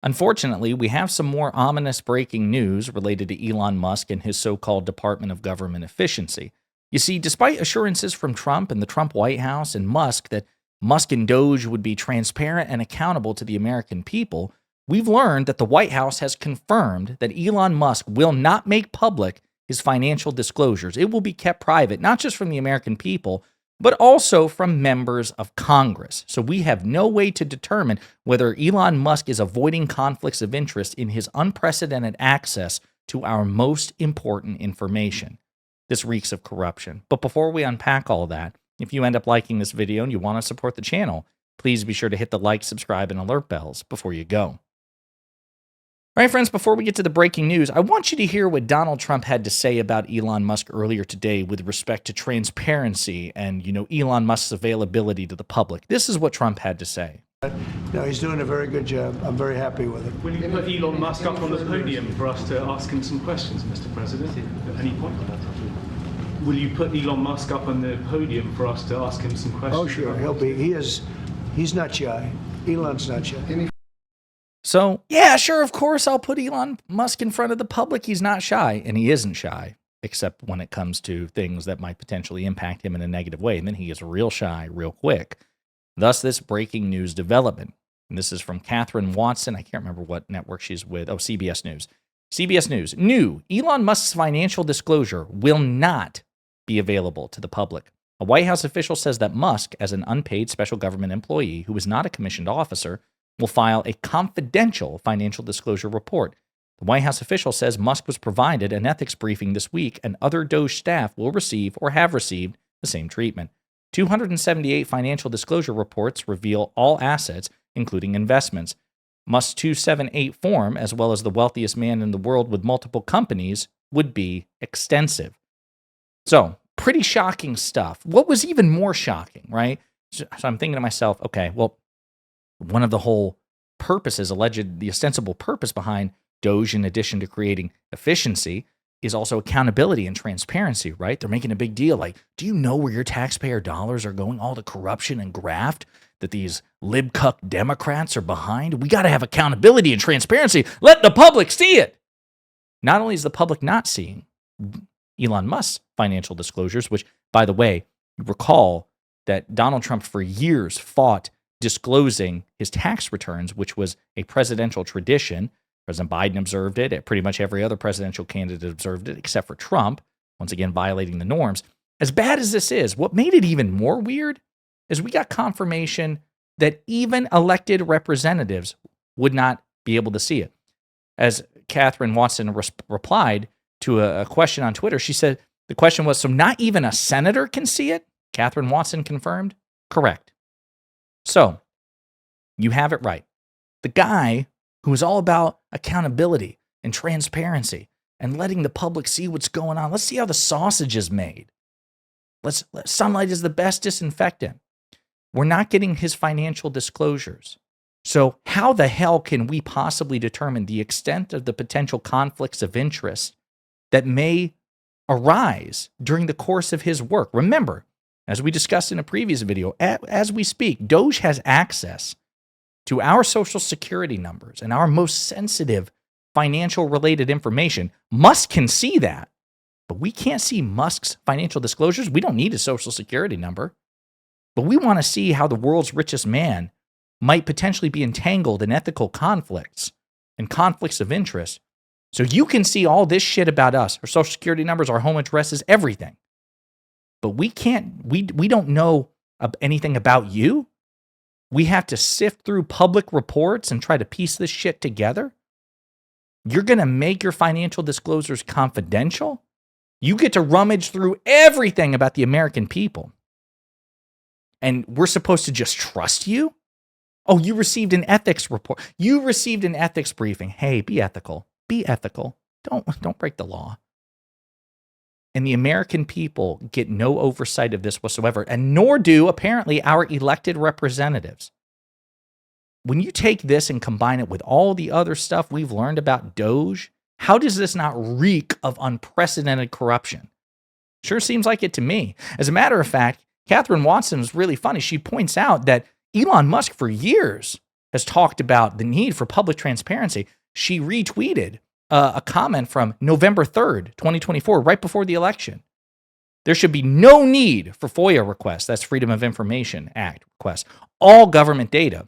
Unfortunately, we have some more ominous breaking news related to Elon Musk and his so called Department of Government Efficiency. You see, despite assurances from Trump and the Trump White House and Musk that Musk and DOGE would be transparent and accountable to the American people, we've learned that the White House has confirmed that Elon Musk will not make public his financial disclosures. It will be kept private, not just from the American people, but also from members of Congress. So we have no way to determine whether Elon Musk is avoiding conflicts of interest in his unprecedented access to our most important information. This reeks of corruption. But before we unpack all that, if you end up liking this video and you want to support the channel, please be sure to hit the like, subscribe, and alert bells before you go. All right, friends, before we get to the breaking news, I want you to hear what Donald Trump had to say about Elon Musk earlier today with respect to transparency and, Elon Musk's availability to the public. This is what Trump had to say. No, he's doing a very good job. I'm very happy with him. Will you put Elon Musk up on the podium for us to ask him some questions, Mr. President, at any point? Will you put Elon Musk up on the podium for us to ask him some questions? Oh, sure. He's not shy. Elon's not shy. So, yeah, sure, of course, I'll put Elon Musk in front of the public. He's not shy, and he isn't shy, except when it comes to things that might potentially impact him in a negative way. And then he gets real shy real quick. Thus, this breaking news development. And this is from Catherine Watson. I can't remember what network she's with. Oh, CBS News. CBS News. New. Elon Musk's financial disclosure will not be available to the public. A White House official says that Musk, as an unpaid special government employee who is not a commissioned officer, will file a confidential financial disclosure report. The White House official says Musk was provided an ethics briefing this week, and other DOGE staff will receive or have received the same treatment. 278 financial disclosure reports reveal all assets, including investments. Musk's 278 form, as well as the wealthiest man in the world with multiple companies, would be extensive. So, pretty shocking stuff. What was even more shocking, right? So I'm thinking to myself, okay, well, one of the whole purposes, the ostensible purpose behind DOGE, in addition to creating efficiency, is also accountability and transparency, right? They're making a big deal. Like, do you know where your taxpayer dollars are going? All the corruption and graft that these libcuck Democrats are behind? We got to have accountability and transparency. Let the public see it. Not only is the public not seeing Elon Musk's financial disclosures, which, by the way, recall that Donald Trump for years fought disclosing his tax returns, which was a presidential tradition. President Biden observed it. Pretty much every other presidential candidate observed it, except for Trump, once again violating the norms. As bad as this is, what made it even more weird is we got confirmation that even elected representatives would not be able to see it. As Catherine Watson replied to a question on Twitter, she said, the question was, so not even a senator can see it? Catherine Watson confirmed, correct. So, you have it right. The guy who is all about accountability and transparency and letting the public see what's going on. Let's see how the sausage is made. Sunlight is the best disinfectant. We're not getting his financial disclosures. So how the hell can we possibly determine the extent of the potential conflicts of interest that may arise during the course of his work? Remember, as we discussed in a previous video, as we speak, DOGE has access to our social security numbers and our most sensitive financial related information. Musk can see that, but we can't see Musk's financial disclosures. We don't need his social security number, but we want to see how the world's richest man might potentially be entangled in ethical conflicts and conflicts of interest. So you can see all this shit about us, our social security numbers, our home addresses, everything. But we don't know anything about you. We have to sift through public reports and try to piece this shit together. You're going to make your financial disclosures confidential? You get to rummage through everything about the American people. And we're supposed to just trust you? Oh, you received an ethics report. You received an ethics briefing. Hey, be ethical. Be ethical. Don't break the law. And the American people get no oversight of this whatsoever, and nor do, apparently, our elected representatives. When you take this and combine it with all the other stuff we've learned about DOGE, how does this not reek of unprecedented corruption? Sure seems like it to me. As a matter of fact, Catherine Watson is really funny. She points out that Elon Musk for years has talked about the need for public transparency. She retweeted a comment from November 3rd, 2024, right before the election. There should be no need for FOIA requests. That's Freedom of Information Act requests. All government data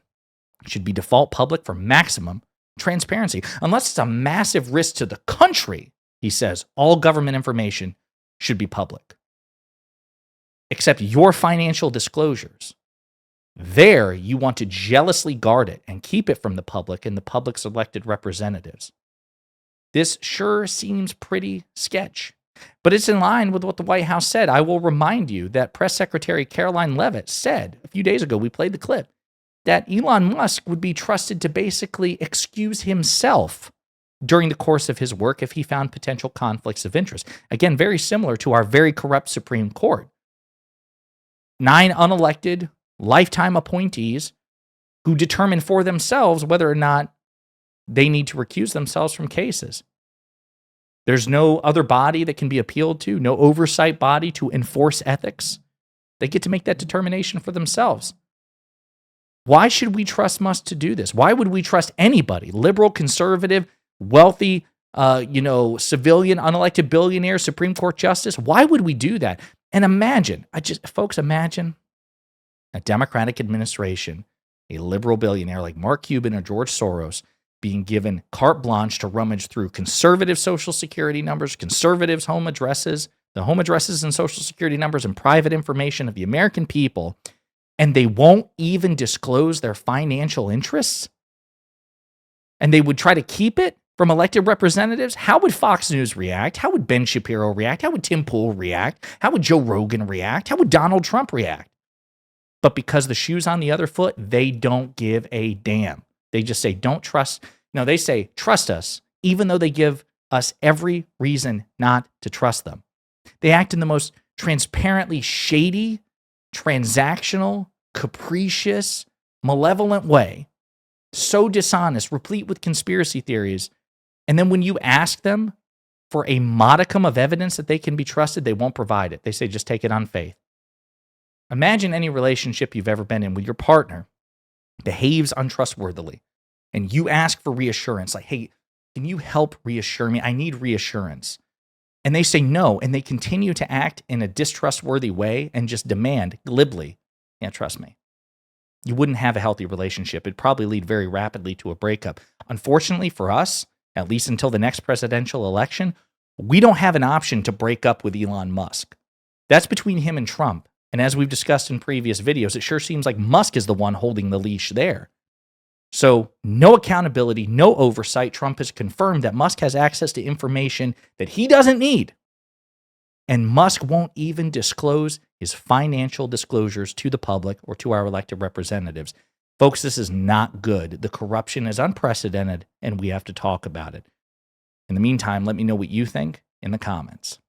should be default public for maximum transparency. Unless it's a massive risk to the country, he says, all government information should be public. Except your financial disclosures. There, you want to jealously guard it and keep it from the public and the public's elected representatives. This sure seems pretty sketch, but it's in line with what the White House said. I will remind you that Press Secretary Caroline Leavitt said a few days ago, we played the clip, that Elon Musk would be trusted to basically excuse himself during the course of his work if he found potential conflicts of interest. Again, very similar to our very corrupt Supreme Court. 9 unelected lifetime appointees who determine for themselves whether or not they need to recuse themselves from cases. There's no other body that can be appealed to, no oversight body to enforce ethics. They get to make that determination for themselves. Why should we trust Musk to do this? Why would we trust anybody, liberal, conservative, wealthy, civilian, unelected billionaire, Supreme Court justice? Why would we do that? And imagine, imagine a Democratic administration, a liberal billionaire like Mark Cuban or George Soros being given carte blanche to rummage through conservative Social Security numbers, conservatives' home addresses, the home addresses and Social Security numbers and private information of the American people, and they won't even disclose their financial interests? And they would try to keep it from elected representatives? How would Fox News react? How would Ben Shapiro react? How would Tim Pool react? How would Joe Rogan react? How would Donald Trump react? But because the shoe's on the other foot, they don't give a damn. They just say, don't trust. No, they say, trust us, even though they give us every reason not to trust them. They act in the most transparently shady, transactional, capricious, malevolent way. So dishonest, replete with conspiracy theories. And then when you ask them for a modicum of evidence that they can be trusted, they won't provide it. They say, just take it on faith. Imagine any relationship you've ever been in with your partner behaves untrustworthily, and you ask for reassurance, like, hey, can you help reassure me? I need reassurance. And they say no, and they continue to act in a distrustworthy way and just demand glibly, yeah, trust me. You wouldn't have a healthy relationship. It'd probably lead very rapidly to a breakup. Unfortunately for us, at least until the next presidential election, we don't have an option to break up with Elon Musk. That's between him and Trump. And as we've discussed in previous videos, it sure seems like Musk is the one holding the leash there. So no accountability, no oversight. Trump has confirmed that Musk has access to information that he doesn't need. And Musk won't even disclose his financial disclosures to the public or to our elected representatives. Folks, this is not good. The corruption is unprecedented, and we have to talk about it. In the meantime, let me know what you think in the comments.